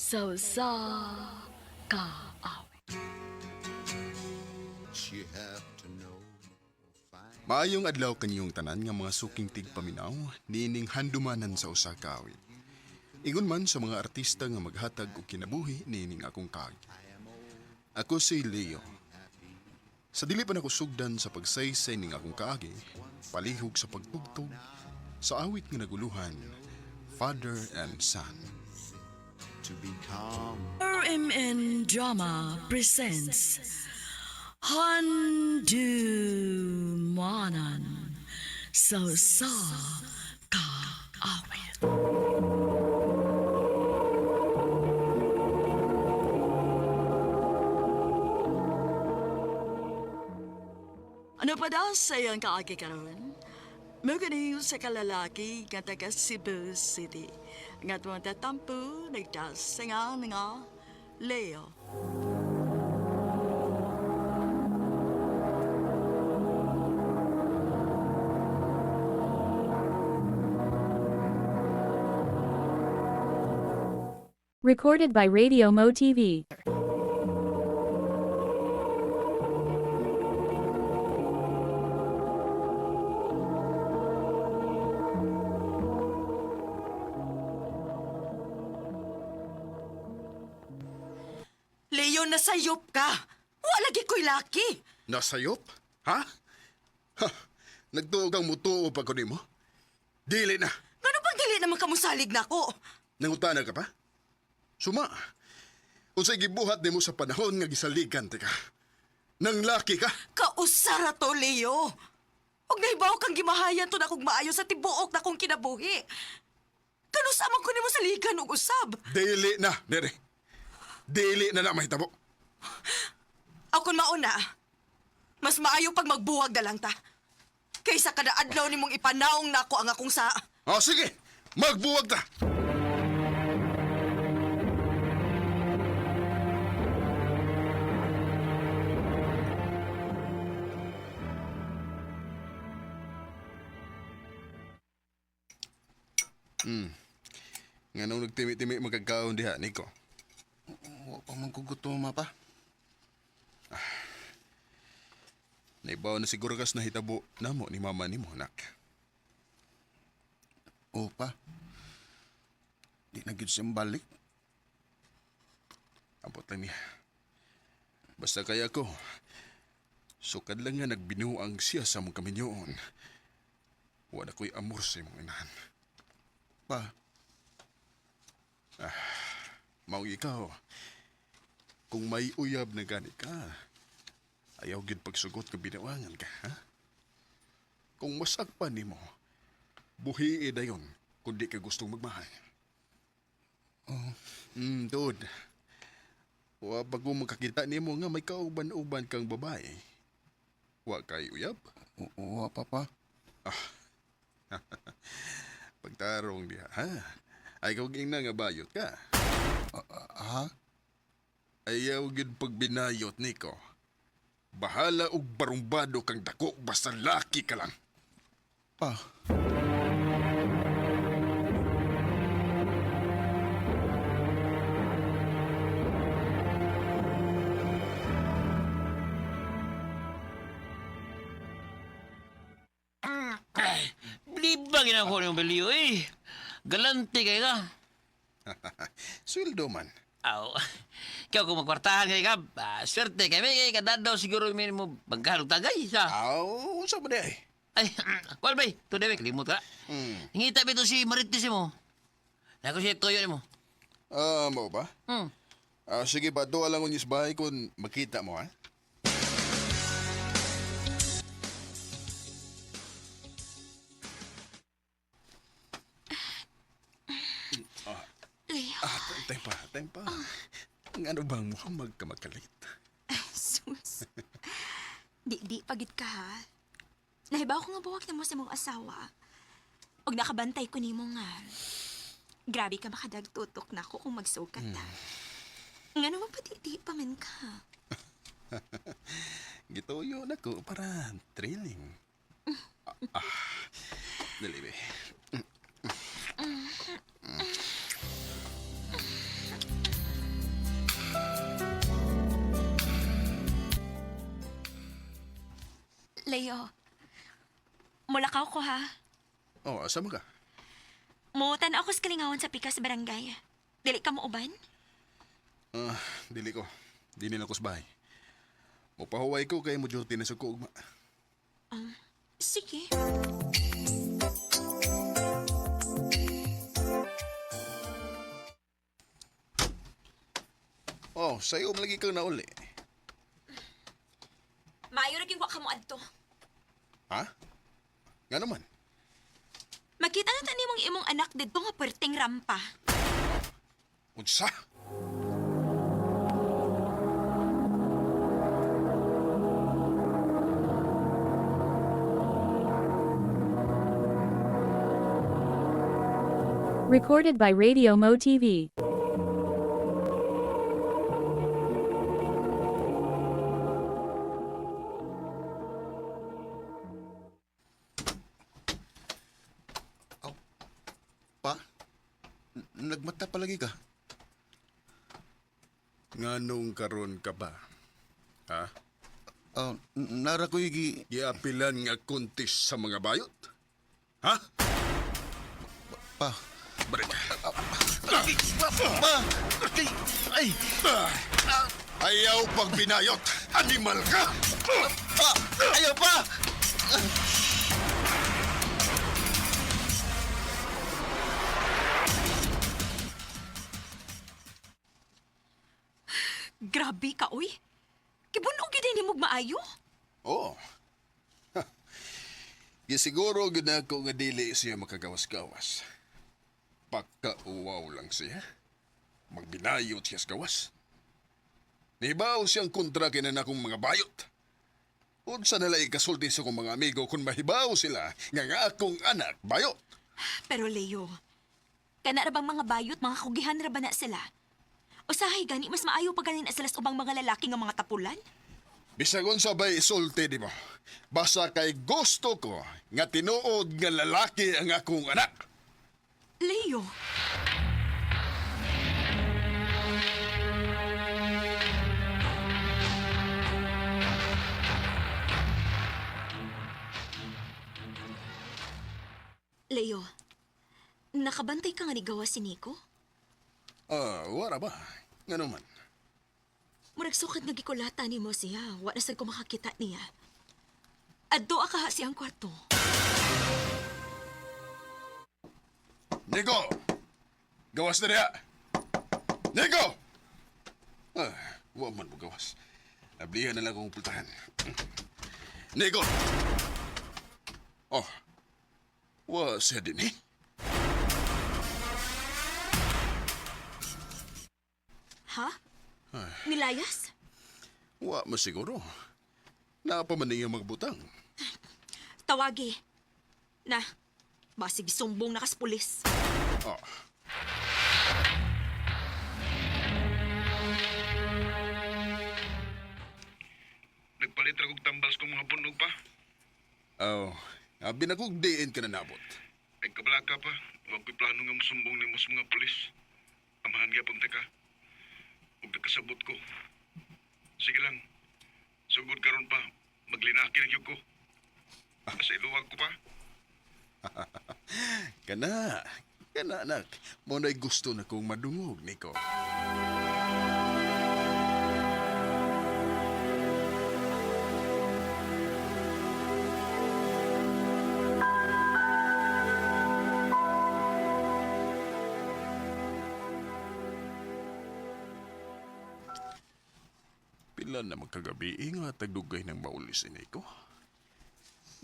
sa kaawit. Maayong adlaw kanyong tanan nga mga suking tigpaminaw, niining handumanan sa usa ka awit. Ingon man sa mga artista nga maghatag og kinabuhi niining akong kaagi. Ako si Leo. Sa dili pa nako sugdan sa pagsaysay ning akong kaagi, palihog sa pagtugtog sa awit nga naguluhan, Father and Son. RMN Drama presents Handumanan sa kaawit. Ano pa daw sa iyong kaagi karon? Maganayo sa kalalaki nga taga Cebu City. Nga tuwang tatampo, nagtas nga Leo. Recorded by Radio Mo TV. Leo, nasayop ka. Wala gi ko'y laki. Nasayop? Ha? Ha? Nagtuog ang mutuo pa ko nimo? Dili na. Ano bang dili naman kamusalig na ako? Nangutana ka pa? Suma. Unsay gibuhat nimo sa panahon nga gisaligan ka. Nang laki ka? Kausara to, Leo. Og nahibaw kang gimahayan to na kong maayo sa tibuok na kong kinabuhi. Kanusaman ko nimo sa ligan og usab. Dili na, Nere. Dili na mahitabo. Ako mauna. Mas maayo pag magbuwag na lang ta. Kaysa kada adlaw nimong ipanaong nako ang akong sa... O sige, magbuwag ta. Nga nung nagtimi-timi magkagkaon diha, Nico. Wa pa man kugutuma pa. Naibaw na siguro kas nahitabo namo ni mama nimo, nak. O pa. Di na gid siyang balik. Abot lang niya. Basta kaya ko, sukad lang nga nagbinuang siya sa mong kaminyoon. Wala ko'y amor sa imong inahan. Pa, Maong ikaw, kung may uyab na gani ka, ayaw gid pagsugot ka binawangan ka, ha? Kung masakpan nimo, buhi dayon kung di ka gustong magmahal. Dude. Wa bago makakita nimo nga may kauban-uban kang babae. Wa kay uyab? wa pa pa. Pagtarong diha, ha? Ay kung na nga bayot ka. Ha? Ayaw gid pagbinayot, Nico. Bahala og barumbado kang dako basta laki ka lang. Pa. Bilibang ako ng baliyo eh. Galante kayo ka. Sweldo man. Aw, ikaw kung magkwartahan kayo ka, swerte kayo. May kadadaw siguro may mo bangkalog tagay sa... Aw, unsa man di ay? Ay, wal bay, to dewek, limot ka. Hingita ba ito si Marites mo? Nako siya toyo mo. Mo ba? Hmm. Sige ba, doa lang unyis bahay kung makita mo, ha? Leo. Time pa. Ano bang muhamag ka magkalit? Sus. Di pagit ka ha. Nahibaw ko nga buwag na mo sa mong asawa. Og nakabantay ko nimo nga. Grabe ka makadagtutok na ako kung magsukat ta. Nga naman pati pa man ka. Gituyo na ko para thrilling. Dali, be. Mulakaw ko ha. Oh, asa mo ka? Mutan ako sa kalingawan sa pikas barangay. Dili ka mo uban? Dili ko. Dili na ko sa bahay. Mupahuway ko kay mo duty na sa kuugma. Sige. Oh, sayo lagi kang nauli. Maayo rin wa ka mo adto. Ha? Nga naman. Makita na tani mong imong anak dito nga perting rampa. Unsa? Recorded by Radio Mo TV. Pa? Nagmata palagi ka? Nganong karon ka ba? Ha? Nara ko yung Giapilan nga kuntis sa mga bayot? Ha? Pa. Balik. Pa! Ay! Ayaw pag binayot! Animal ka! Pa! Ayaw pa! Grabe ka, uy. Kibunog gid ni mong maayo. Oo. Gisiguro gid ako nga dili siya makagawas-gawas. Pagkauwaw lang siya. Magbinayot siya sa gawas. Nibaw siyang kontra kinan akong mga bayot. Unsa nila ikasulti sa akong mga amigo kung mahibaw sila nga akong anak bayot. Pero Leo, kana ra bang mga bayot, mga kugihan ra ba na sila? Usahay gani, mas maayo pa ganin na sila sa ubang mga lalaki nga mga tapulan? Bisagon sabay isulti di mo. Basta kay gusto ko nga tinuod nga lalaki ang akong anak. Leo, Leo, nakabantay ka nga ni gawa si Nico? Wala ba? Nga naman. Murag sukat nga gikulata ni mo siya. Wa na sad ko makakita niya. Adto ka siyang kwarto. Nico! Gawas na niya! Nico! Wa man mo gawas. Nablihan na lang akong pultahan. Nico! Oh, wa siya din eh. Ha? Nilayas? Wa mo siguro. Napaman niya magbutang. Tawagi. Na, basig sumbong na kas pulis. Oh. Nagpalit ra kog tambals kong mga bundog pa. Oh, abi na kong diin ka na nabot. Ay kabalaka pa. Huwag ko'y plano nga musumbong ni mo sa mga pulis. Amahan nga punta ka. Huwag nagkasabot ko. Sige lang. Sugod karon pa. Maglinaki na ko. Sa iluwag ko pa. Kana, anak. Muna'y gusto na kong madungog, Nico. Pila na magkagabi nga tagdugay ng maulis ni Nico.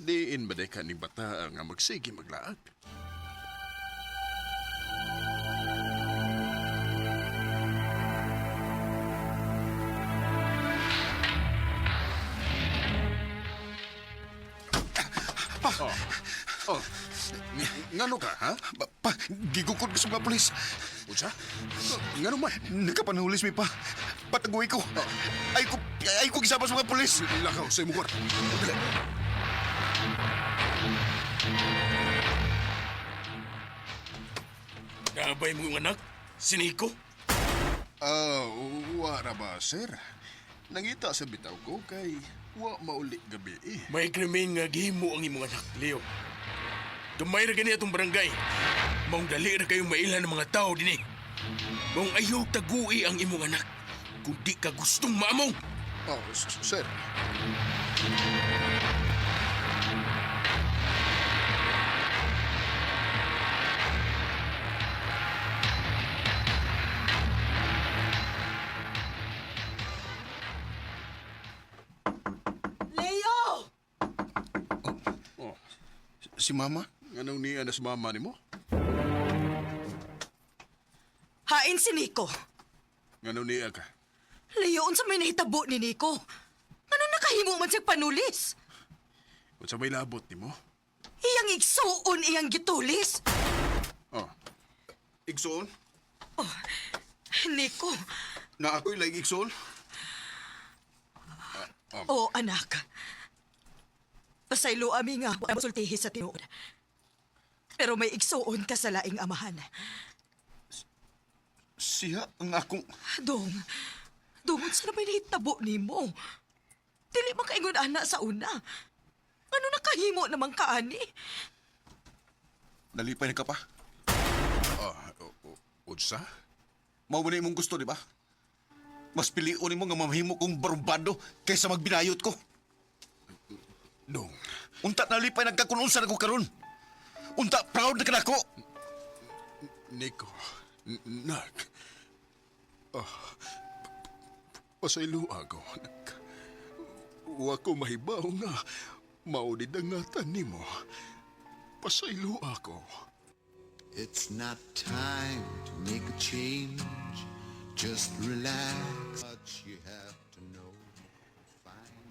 Diin ba ka ni bata nga magsige maglaag? Ngano ka, ha? Pa, gigukod ko sa mga pulis. Unsa? Ngano man? Nagkapanahulis mi pa. Patagoy ko. Ay ko gisapa sa mga pulis. Lakaw sa imong kwarto. Dali. Kaabay mo yung anak? Si Nico? Wala ba, sir? Nangita sa bitaw ko kay wa mauli gabi eh. May krimen nga gihimo ang imong anak, Leo. Gamay ra gani atong barangay. Maong dali ra kayong mailan ng mga tao dinhi. Maong ayaw tagui ang imong anak. Kung di ka gustong maamong. Oh, sir. Leo! Oh. Si mama? Anong niya na sa mama ni mo? Hain si Nico. Anong niya ka? Leo, unsa may nahitabo ni Nico? Ano nakahimo man siyang panulis? Kung sa may labot ni mo? Iyang igsuon iyang gitulis. Oh. Igsoon? Nico, Na ako'y like igsoon? oh anak. Pasaylo ami nga ang sultihi sa tinuod. Pero may igsuon ka sa laing amahan. Siya ang akong... Dong, sa na may nahitabo ni mo? Dili man kaingon ana sa una. Ano nakahimo namang kaani? Nalipay na ka pa. Udsa? Mao na imong gusto, di ba? Mas piliun mo nga mamahimo kong barumbado kaysa magbinayot ko. Dong. Unta nalipay nagkakununsa na ko karon. Unta proud na kanako. Nico. Nak. Pasaylo ako. Wa ko mahibaw nga. Maunid ang ngatan ni mo. Pasaylo ako. It's not time to make a change. Just relax. What you have to know.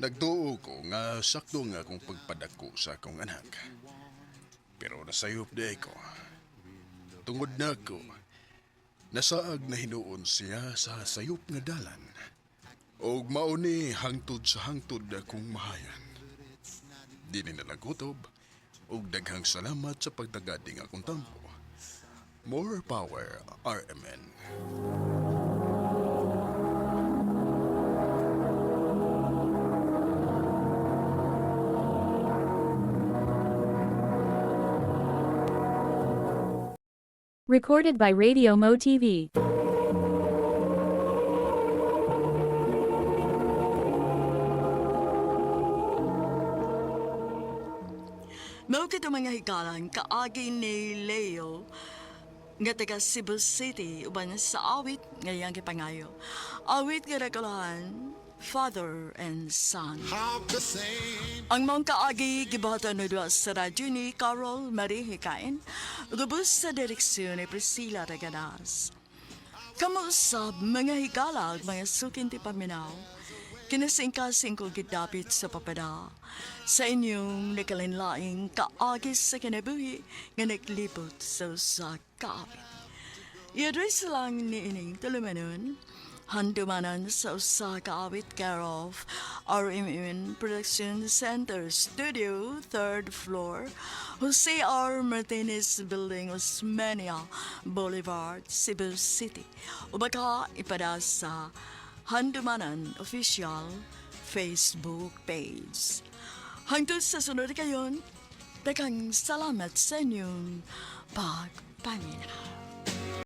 Nagtuo ko nga sakto nga akong pagpadako sa akong anak. Pero nasayop di ko. Tungod na ko, nasaag na hinuon siya sa sayop nga dalan. Og mauni hangtod sa hangtod akong mahayan. Dili na nagutob, og daghang salamat sa pagtagading akong tampo. More power, RMN. Recorded by Radio Mo TV. Mao kito mga higalan kaagi ni Leo nga taga Cebu City uban sa awit ngayang gipangayo. Awit nga nagkalahan, father and son. How the same. Ang mga kaagi gibahatan na doon sa radyo ni Carol Marie Hikain, gubos sa direksyon ni Priscilla Regadas. Kamusab mga higala ug mga sukin ti paminaw, kinasingkasing ko gidapit sa papada sa inyong nakalinlaing kaagis sa kinabuhi nga naglibot sa usa kaawit. I-address lang ni ining tulumanon, handumanan sa usa kaawit care of RMN Production Center Studio, 3rd floor, Jose R. Martinez Building, Osmeña Boulevard, Cebu City. O baka ipada sa Handumanan Official Facebook page. Hangtod sa sunod kayon, daghang salamat sa inyong pagpaminaw.